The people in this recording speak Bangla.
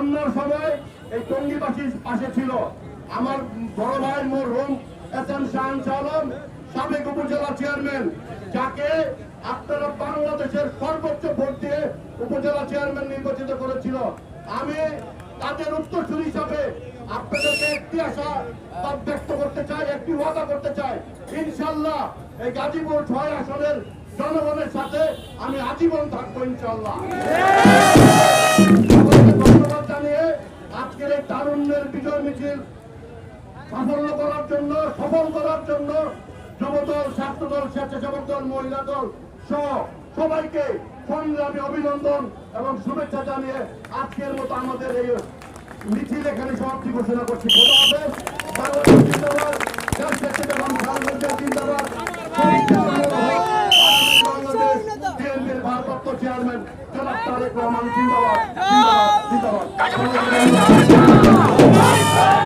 বন্যার সময় এই টঙ্গীবাসীর পাশে ছিল আমার বড় ভাই মরহুম এস.এম. শাহ আলম, সাবেক উপজেলা চেয়ারম্যান, যাকে আপনারা বাংলাদেশের সর্বোচ্চ ভোট দিয়ে উপজেলা চেয়ারম্যান নির্বাচিত করেছিল। আমি তাদের উত্তরসূরি হিসাবে আপনাদেরকে একটি আশা ব্যক্ত করতে চাই, একটি ওয়াদা করতে চাই, ইনশাল্লাহ এই গাজীপুর ৬ আসনের জনগণের সাথে আমি আজীবন থাকবো ইনশাল্লাহ। ধন্যবাদ জানিয়ে আজকের এই তারুণ্যের বিজয় মিছিল সাফল্য করার জন্য, সফল করার জন্য যুবদল, ছাত্রদল, স্বেচ্ছাসেবক দল, মহিলা দল সহ সবাইকে সংগ্রামী অভিনন্দন এবং শুভেচ্ছা জানিয়ে আজকের মতো আমাদের এই মিছিল এখানে সমাপ্তি ঘোষণা করছি। খোদা হাফেজ। বাংলাদেশ জিন্দাবাদ, দেশ জাতীয়তাবাদী বাংলাদেশ জিন্দাবাদ। বাংলাদেশ বিএনপির ভারপ্রাপ্ত চেয়ারম্যান জনাব তারেক রহমান জিন্দাবাদ, জিন্দাবাদ, জিন্দাবাদ।